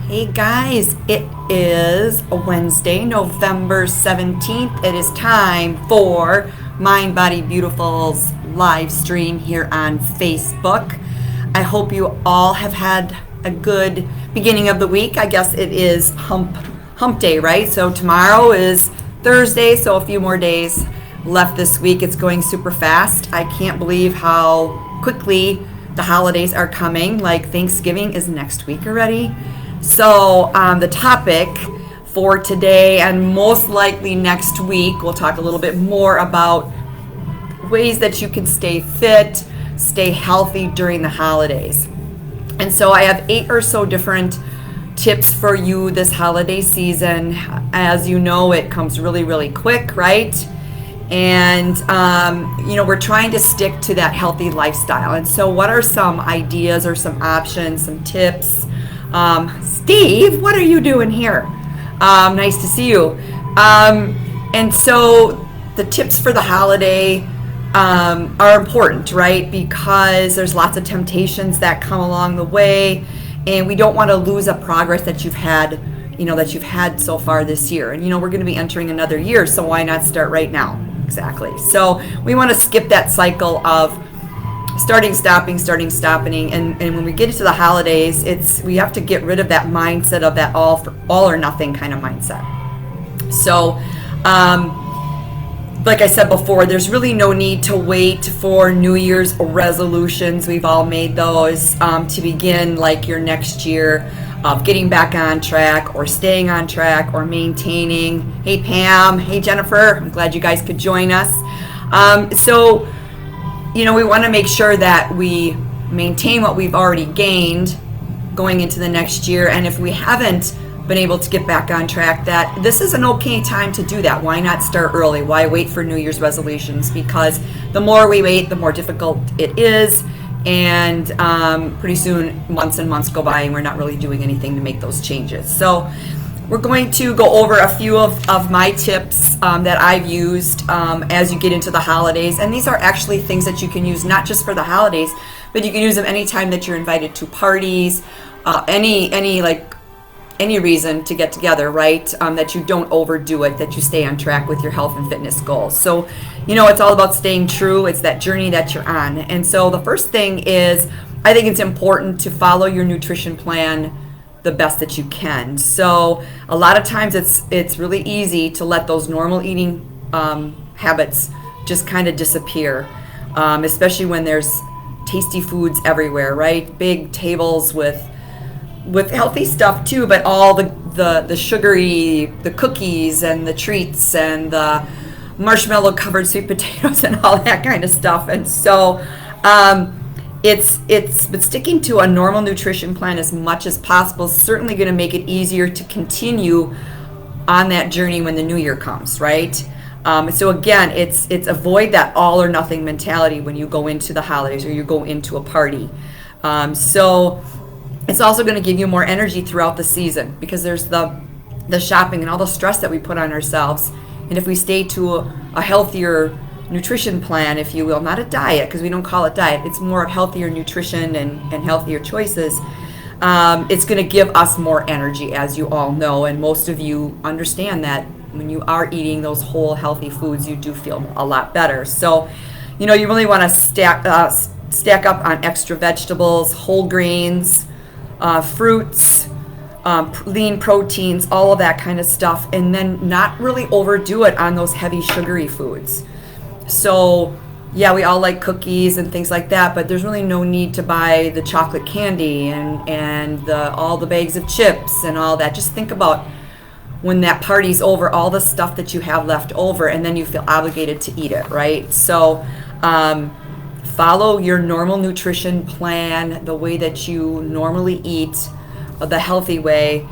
Hey guys, it is Wednesday, November 17th. It is time for Mind Body Beautiful's live stream here on Facebook. I hope you all have had a good beginning of the week. I guess it is hump day, right? So tomorrow is Thursday, so a few more days left this week. It's going super fast. I can't believe how quickly the holidays are coming. Like Thanksgiving is next week already. So the topic for today and most likely next week, we'll talk a little bit more about ways that you can stay fit, stay healthy during the holidays. And so I have 8 or so different tips for you this holiday season. As you know, it comes really, really quick, right? And, we're trying to stick to that healthy lifestyle. And so what are some ideas or some options, some tips? Steve, what are you doing here? Nice to see you. And so the tips for the holiday are important, right? Because there's lots of temptations that come along the way, and we don't want to lose a progress that you've had, so far this year. And, we're going to be entering another year, so why not start right now? Exactly. So we want to skip that cycle of starting, stopping, and when we get into the holidays, we have to get rid of that mindset of that all or nothing kind of mindset. So, like I said before, there's really no need to wait for New Year's resolutions. We've all made those to begin like your next year of getting back on track or staying on track or maintaining. Hey Pam, hey Jennifer, I'm glad you guys could join us. We want to make sure that we maintain what we've already gained going into the next year. And if we haven't been able to get back on track, that this is an okay time to do that. Why not start early? Why wait for New Year's resolutions? Because the more we wait, the more difficult it is. And pretty soon, months and months go by and we're not really doing anything to make those changes. So we're going to go over a few of my tips that I've used as you get into the holidays. And these are actually things that you can use not just for the holidays, but you can use them anytime that you're invited to parties, any reason to get together, right? That you don't overdo it, that you stay on track with your health and fitness goals. So, it's all about staying true. It's that journey that you're on. And so the first thing is, I think it's important to follow your nutrition plan the best that you can. So a lot of times it's really easy to let those normal eating habits just kind of disappear, especially when there's tasty foods everywhere, right? Big tables with healthy stuff too, but all the sugary, the cookies and the treats and the marshmallow covered sweet potatoes and all that kind of stuff. And so but sticking to a normal nutrition plan as much as possible is certainly going to make it easier to continue on that journey when the new year comes, right? So again, it's avoid that all or nothing mentality when you go into the holidays or you go into a party. So it's also going to give you more energy throughout the season because there's the shopping and all the stress that we put on ourselves. And if we stay to a healthier nutrition plan, if you will, not a diet, because we don't call it diet, it's more of healthier nutrition and healthier choices, it's going to give us more energy, as you all know, and most of you understand that when you are eating those whole healthy foods, you do feel a lot better. So, you really want to stack up on extra vegetables, whole grains, fruits, lean proteins, all of that kind of stuff, and then not really overdo it on those heavy sugary foods. So, yeah, we all like cookies and things like that, but there's really no need to buy the chocolate candy and all the bags of chips and all that. Just think about when that party's over, all the stuff that you have left over, and then you feel obligated to eat it, right? So, follow your normal nutrition plan, the way that you normally eat, the healthy way,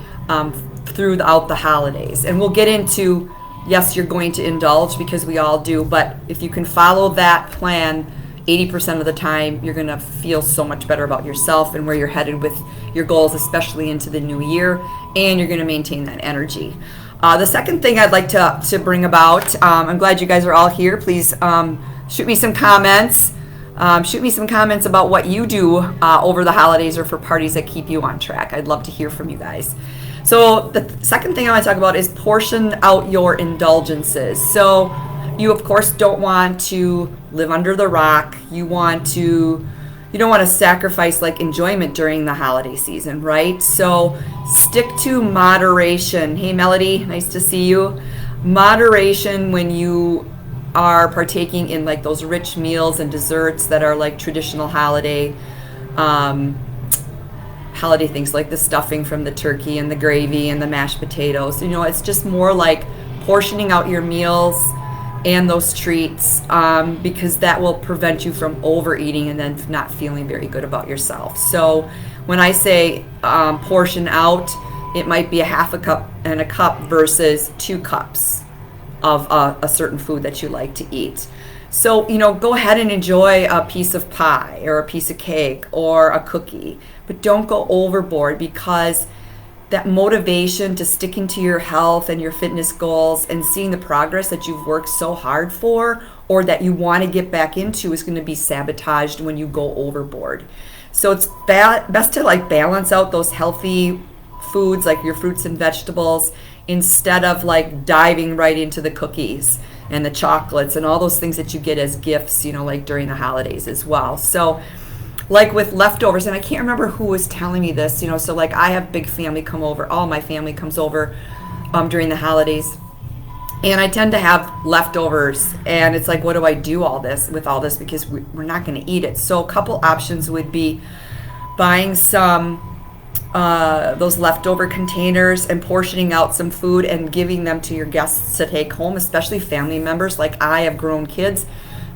throughout the holidays. And we'll get into, yes, you're going to indulge because we all do, but if you can follow that plan 80% of the time, you're going to feel so much better about yourself and where you're headed with your goals, especially into the new year, and you're going to maintain that energy. The second thing I'd like to bring about, I'm glad you guys are all here. Please shoot me some comments. Shoot me some comments about what you do over the holidays or for parties that keep you on track. I'd love to hear from you guys. So the second thing I want to talk about is portion out your indulgences. So you of course don't want to live under the rock. You don't want to sacrifice like enjoyment during the holiday season, right? So stick to moderation. Hey Melody, nice to see you. Moderation when you are partaking in like those rich meals and desserts that are like traditional holiday things, like the stuffing from the turkey and the gravy and the mashed potatoes. It's just more like portioning out your meals and those treats, because that will prevent you from overeating and then not feeling very good about yourself. So when I say portion out, it might be a half a cup and a cup versus 2 cups of a certain food that you like to eat. So, go ahead and enjoy a piece of pie or a piece of cake or a cookie, but don't go overboard, because that motivation to sticking to your health and your fitness goals and seeing the progress that you've worked so hard for or that you want to get back into is going to be sabotaged when you go overboard. So it's best to like balance out those healthy foods like your fruits and vegetables instead of like diving right into the cookies and the chocolates and all those things that you get as gifts, like during the holidays as well. So like with leftovers, and I can't remember who was telling me this, so like I have big family come over, all my family comes over during the holidays, and I tend to have leftovers, and it's like, what do I do with all this, because we're not going to eat it. So a couple options would be buying some those leftover containers and portioning out some food and giving them to your guests to take home, especially family members. Like I have grown kids,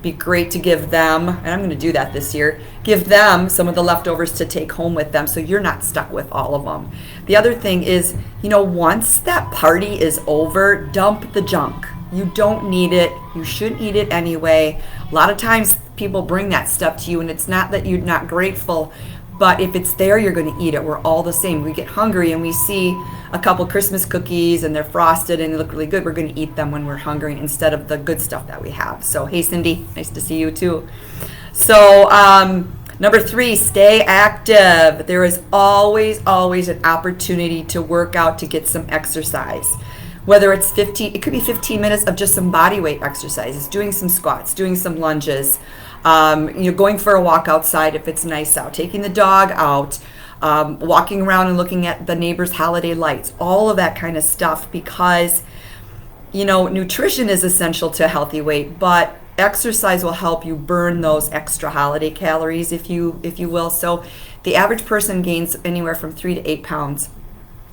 be great to give them, and I'm going to do that this year, give them some of the leftovers to take home with them so you're not stuck with all of them. The other thing is, once that party is over, dump the junk. You don't need it. You shouldn't eat it anyway. A lot of times people bring that stuff to you, and it's not that you're not grateful, but if it's there, you're going to eat it. We're all the same. We get hungry and we see a couple Christmas cookies and they're frosted and they look really good. We're going to eat them when we're hungry instead of the good stuff that we have. So, hey, Cindy, nice to see you too. So, number 3, stay active. There is always an opportunity to work out, to get some exercise. Whether it's it could be 15 minutes of just some body weight exercises, doing some squats, doing some lunges, going for a walk outside if it's nice out, taking the dog out, walking around and looking at the neighbor's holiday lights, all of that kind of stuff, because nutrition is essential to a healthy weight, but exercise will help you burn those extra holiday calories, if you will. So the average person gains anywhere from 3 to 8 pounds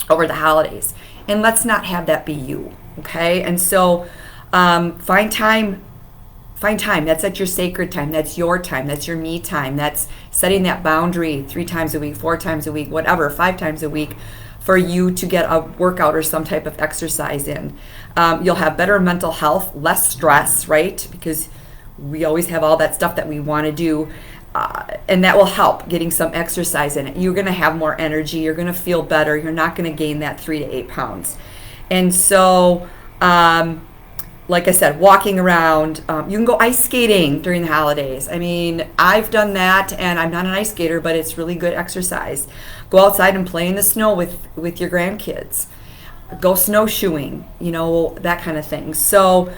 over the holidays, and let's not have that be you. Okay, and so find time. That's at your sacred time. That's your time. That's your me time. That's setting that boundary 3 times a week, 4 times a week, whatever, 5 times a week for you to get a workout or some type of exercise in. You'll have better mental health, less stress, right? Because we always have all that stuff that we want to do. And that will help getting some exercise in it. You're going to have more energy. You're going to feel better. You're not going to gain that 3 to 8 pounds. And so, like I said, walking around, you can go ice skating during the holidays. I mean, I've done that, and I'm not an ice skater, but it's really good exercise. Go outside and play in the snow with your grandkids. Go snowshoeing, that kind of thing. So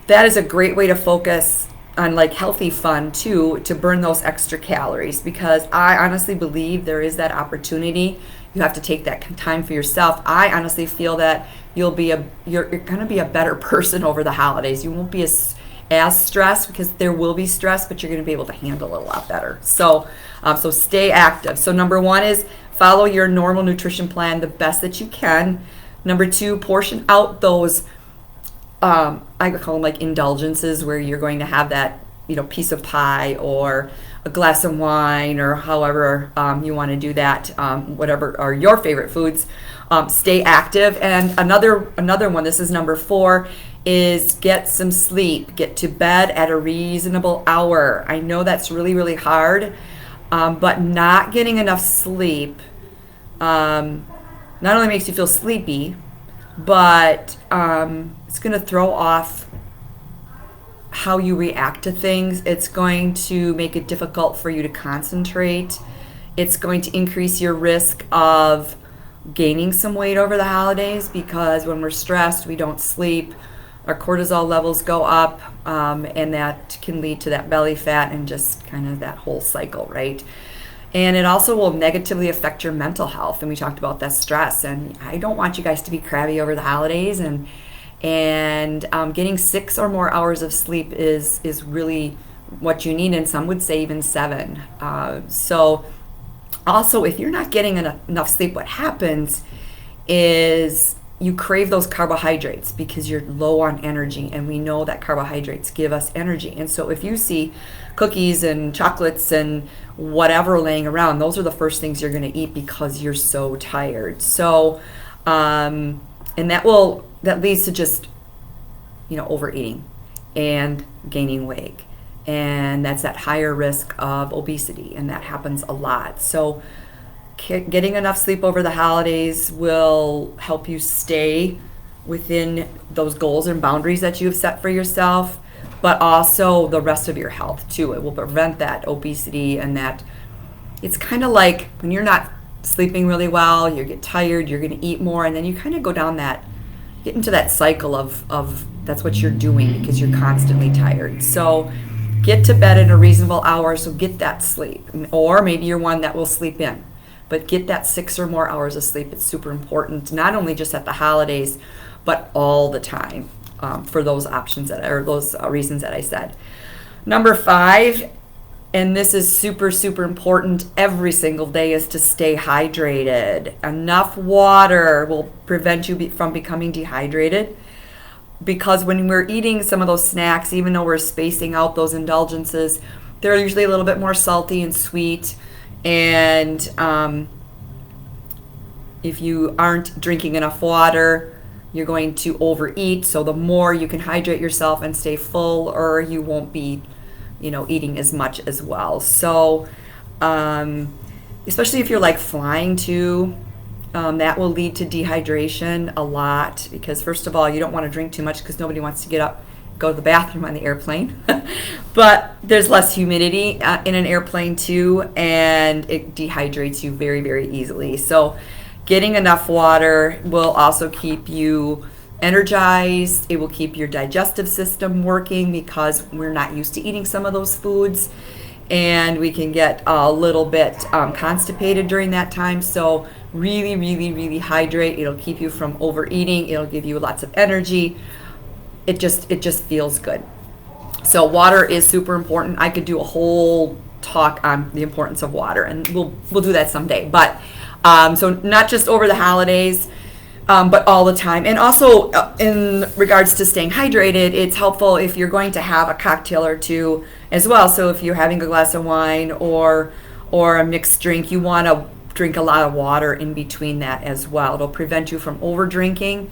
that is a great way to focus on like healthy fun too, to burn those extra calories, because I honestly believe there is that opportunity. You have to take that time for yourself. I honestly feel that you're going to be a better person over the holidays. You won't be as stressed, because there will be stress, but you're going to be able to handle it a lot better. So stay active. So number 1 is follow your normal nutrition plan the best that you can. Number 2, portion out those, I call them like indulgences, where you're going to have that, piece of pie or a glass of wine, or however you want to do that, whatever are your favorite foods. Stay active. And another one, this is number 4, is get some sleep. Get to bed at a reasonable hour. I know that's really, really hard, but not getting enough sleep not only makes you feel sleepy, but it's going to throw off how you react to things. It's going to make it difficult for you to concentrate. It's going to increase your risk of gaining some weight over the holidays, because when we're stressed, we don't sleep, our cortisol levels go up, and that can lead to that belly fat and just kind of that whole cycle, right? And it also will negatively affect your mental health. And we talked about that stress. And I don't want you guys to be crabby over the holidays. And getting 6 or more hours of sleep is really what you need. And some would say even 7. So also, if you're not getting enough sleep, what happens is you crave those carbohydrates because you're low on energy, and we know that carbohydrates give us energy. And so if you see cookies and chocolates and whatever laying around, those are the first things you're going to eat because you're so tired. So and that leads to just overeating and gaining weight, and that's that higher risk of obesity, and that happens a lot. So getting enough sleep over the holidays will help you stay within those goals and boundaries that you've set for yourself, but also the rest of your health too. It will prevent that obesity, and that it's kind of like when you're not sleeping really well, you get tired, you're going to eat more, and then you kind of get into that cycle of that's what you're doing because you're constantly tired. So get to bed at a reasonable hour, so get that sleep. Or maybe you're one that will sleep in, but get that 6 or more hours of sleep. It's super important, not only just at the holidays, but all the time, for those options those reasons that I said. Number 5, and this is super, super important every single day, is to stay hydrated. Enough water will prevent you from becoming dehydrated, because when we're eating some of those snacks, even though we're spacing out those indulgences, they're usually a little bit more salty and sweet. And if you aren't drinking enough water, you're going to overeat. So the more you can hydrate yourself and stay full, or you won't be eating as much as well. So especially if you're like flying too, that will lead to dehydration a lot, because first of all, you don't want to drink too much because nobody wants to get up, go to the bathroom on the airplane. But there's less humidity in an airplane too, and it dehydrates you very, very easily. So getting enough water will also keep you energized. It will keep your digestive system working, because we're not used to eating some of those foods, and we can get a little bit constipated during that time. So really, really, really hydrate. It'll keep you from overeating. It'll give you lots of energy. It just feels good. So water is super important. I could do a whole talk on the importance of water, and we'll do that someday. But so not just over the holidays, but all the time. And also in regards to staying hydrated, it's helpful if you're going to have a cocktail or two as well. So if you're having a glass of wine or a mixed drink, you want to drink a lot of water in between that as well. It'll prevent you from over drinking.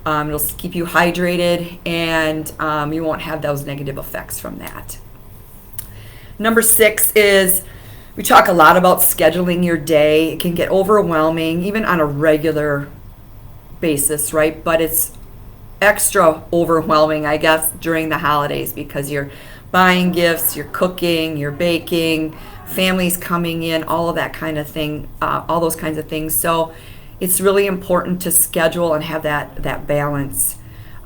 It'll keep you hydrated, and you won't have those negative effects from that. Number 6 is, we talk a lot about scheduling your day. It can get overwhelming even on a regular basis, right? But it's extra overwhelming, I guess, during the holidays, because you're buying gifts, you're cooking, you're baking, families coming in, all of that kind of thing, all those kinds of things. So it's really important to schedule and have that balance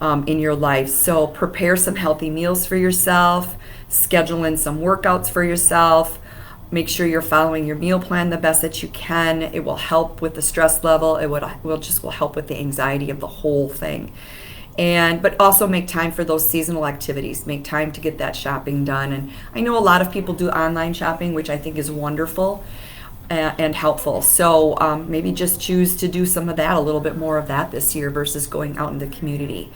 in your life. So prepare some healthy meals for yourself, schedule in some workouts for yourself, make sure you're following your meal plan the best that you can. It will help with the stress level. It will help with the anxiety of the whole thing. But also make time for those seasonal activities. Make time to get that shopping done. And I know a lot of people do online shopping, which I think is wonderful and helpful. So maybe just choose to do some of that, a little bit more of that this year versus going out in the community.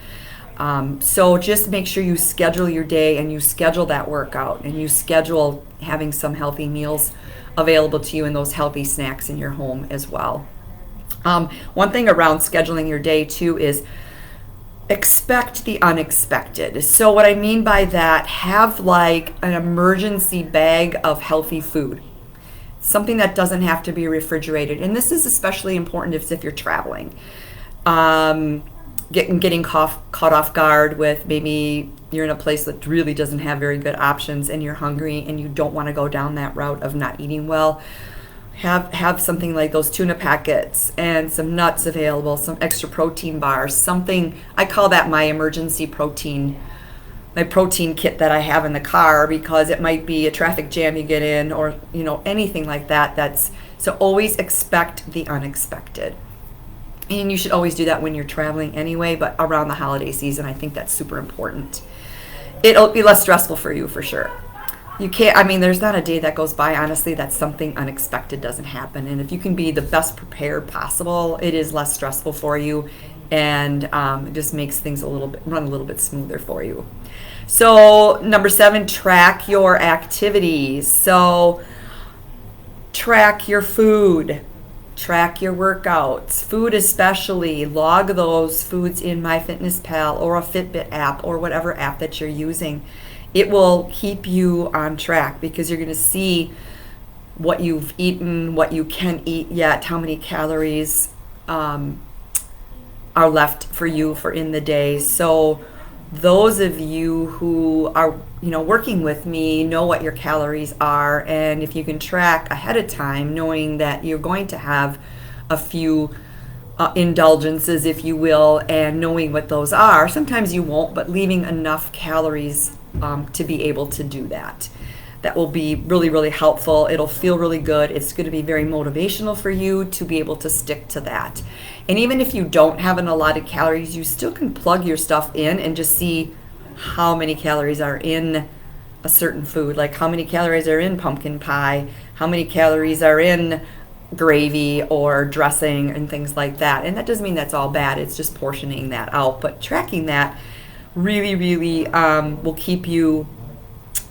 So just make sure you schedule your day, and you schedule that workout, and you schedule having some healthy meals available to you and those healthy snacks in your home as well. One thing around scheduling your day too is expect the unexpected. So what I mean by that, have like an emergency bag of healthy food. Something that doesn't have to be refrigerated. And this is especially important if you're traveling. Getting caught off guard with maybe you're in a place that really doesn't have very good options and you're hungry and you don't want to go down that route of not eating well, have something like those tuna packets and some nuts available, some extra protein bars, something. I call that my emergency protein, my protein kit that I have in the car, because it might be a traffic jam you get in, or anything like that. So always expect the unexpected. And you should always do that when you're traveling anyway, but around the holiday season, I think that's super important. It'll be less stressful for you for sure. You can't, there's not a day that goes by, honestly, that something unexpected doesn't happen. And if you can be the best prepared possible, it is less stressful for you, and it just makes things run a little bit smoother for you. So number 7, track your activities. So track your food, track your workouts, food especially. Log those foods in MyFitnessPal or a Fitbit app or whatever app that you're using. It will keep you on track because you're going to see what you've eaten, what you can eat yet, how many calories are left for you for in the day. So those of you who are working with me know what your calories are, and if you can track ahead of time, knowing that you're going to have a few indulgences, if you will, and knowing what those are. Sometimes you won't, but leaving enough calories to be able to do that. That will be really, really helpful. It'll feel really good. It's going to be very motivational for you to be able to stick to that. And even if you don't have an allotted calories, you still can plug your stuff in and just see how many calories are in a certain food. Like how many calories are in pumpkin pie, how many calories are in gravy or dressing and things like that. And that doesn't mean that's all bad. It's just portioning that out. But tracking that really, really will keep you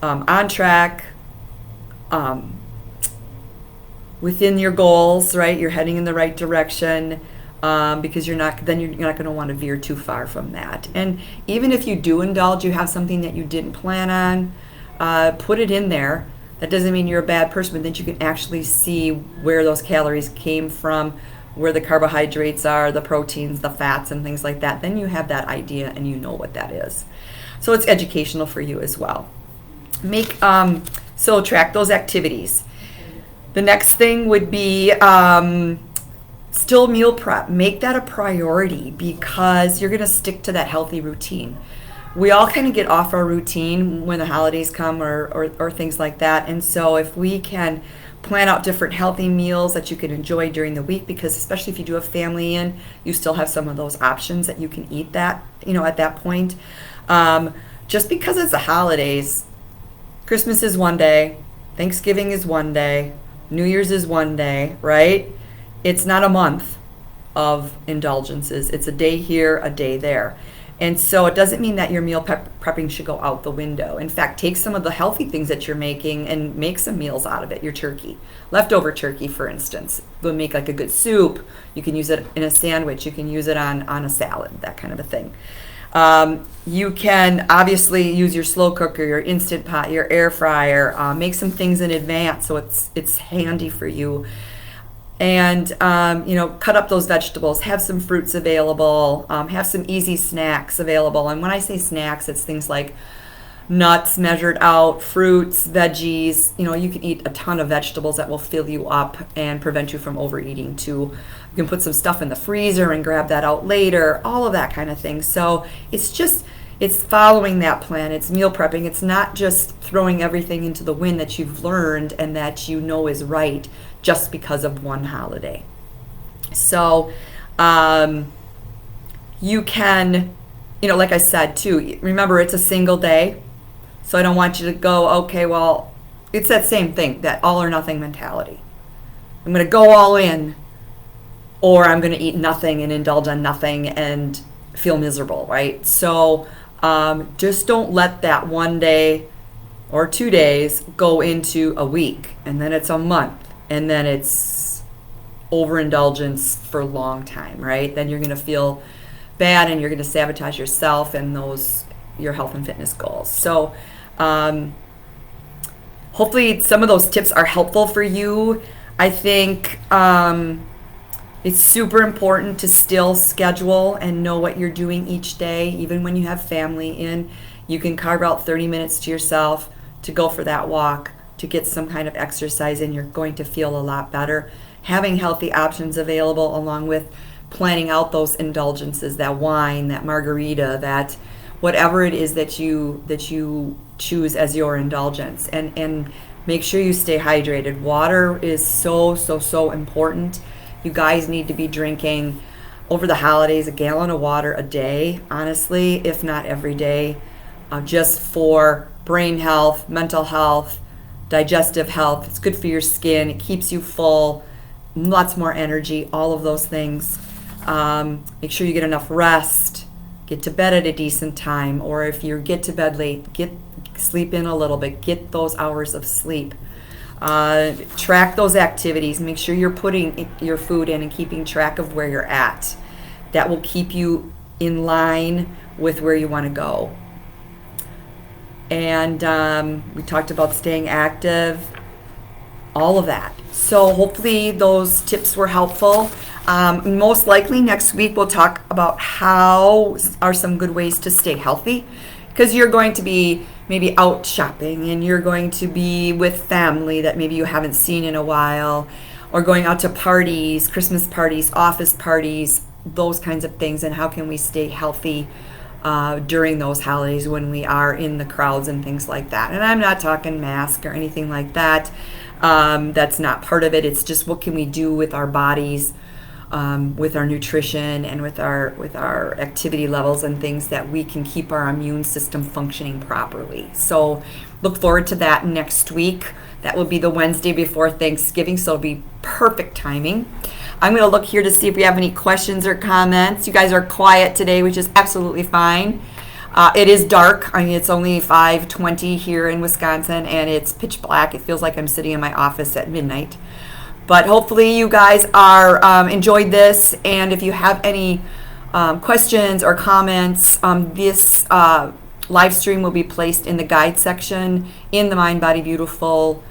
on track, within your goals, right? You're heading in the right direction, because you're not going to want to veer too far from that. And even if you do indulge, you have something that you didn't plan on, put it in there. That doesn't mean you're a bad person, but then you can actually see where those calories came from, where the carbohydrates are, the proteins, the fats, and things like that. Then you have that idea and you know what that is. So it's educational for you as well. So track those activities. The next thing would be still meal prep. Make that a priority because you're going to stick to that healthy routine. We all kind of get off our routine when the holidays come or things like that. And so if we can plan out different healthy meals that you can enjoy during the week, because especially if you do have family in, you still have some of those options that you can eat that, at that point. Just because it's the holidays, Christmas is one day, Thanksgiving is one day, New Year's is one day, right? It's not a month of indulgences. It's a day here, a day there. And so it doesn't mean that your meal prepping should go out the window. In fact, take some of the healthy things that you're making and make some meals out of it. Your turkey, leftover turkey, for instance, will make like a good soup. You can use it in a sandwich. You can use it on a salad, that kind of a thing. You can obviously use your slow cooker, your Instant Pot, your air fryer. Make some things in advance so it's handy for you. And cut up those vegetables, have some fruits available, have some easy snacks available. And when I say snacks, it's things like nuts measured out, fruits, veggies. You can eat a ton of vegetables that will fill you up and prevent you from overeating too. You can put some stuff in the freezer and grab that out later, all of that kind of thing. So it's following that plan. It's meal prepping. It's not just throwing everything into the wind that you've learned and that you know is right just because of one holiday. So you can, like I said too, remember it's a single day. So I don't want you to go, okay, well, it's that same thing, that all or nothing mentality. I'm going to go all in, or I'm going to eat nothing and indulge on nothing and feel miserable, right? So just don't let that one day or 2 days go into a week, and then it's a month, and then it's overindulgence for a long time, right? Then you're going to feel bad and you're going to sabotage yourself and your health and fitness goals. So hopefully some of those tips are helpful for you. I think it's super important to still schedule and know what you're doing each day, even when you have family in. You can carve out 30 minutes to yourself to go for that walk, to get some kind of exercise, and you're going to feel a lot better. Having healthy options available, along with planning out those indulgences, that wine, that margarita, that whatever it is that you choose as your indulgence, and make sure you stay hydrated. Water is so important. You guys need to be drinking over the holidays a gallon of water a day, honestly, if not every day, just for brain health, mental health, digestive health. It's good for your skin. It keeps you full, lots more energy, all of those things. Make sure you get enough rest. Get to bed at a decent time, or if you get to bed late, sleep in a little bit. Get those hours of sleep. Track those activities. Make sure you're putting your food in and keeping track of where you're at. That will keep you in line with where you want to go. And we talked about staying active, all of that. So hopefully those tips were helpful. Most likely next week we'll talk about how are some good ways to stay healthy, because you're going to be maybe out shopping and you're going to be with family that maybe you haven't seen in a while, or going out to parties, Christmas parties, office parties, those kinds of things, and how can we stay healthy during those holidays when we are in the crowds and things like that. And I'm not talking mask or anything like that. That's not part of it. It's just what can we do with our bodies, with our nutrition, and with our activity levels and things, that we can keep our immune system functioning properly. So look forward to that next week. That will be the Wednesday before Thanksgiving, so it'll be perfect timing. I'm going to look here to see if we have any questions or comments. You guys are quiet today, which is absolutely fine. It is dark. I mean, it's only 5:20 here in Wisconsin, and it's pitch black. It feels like I'm sitting in my office at midnight. But hopefully you guys are enjoyed this, and if you have any questions or comments, this live stream will be placed in the guide section in the Mind Body Beautiful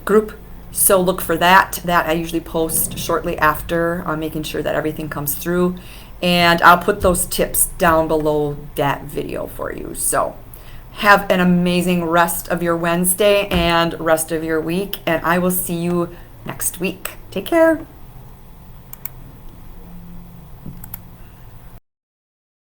group. So look for that. That I usually post shortly after, making sure that everything comes through. And I'll put those tips down below that video for you. So have an amazing rest of your Wednesday and rest of your week. And I will see you next week. Take care.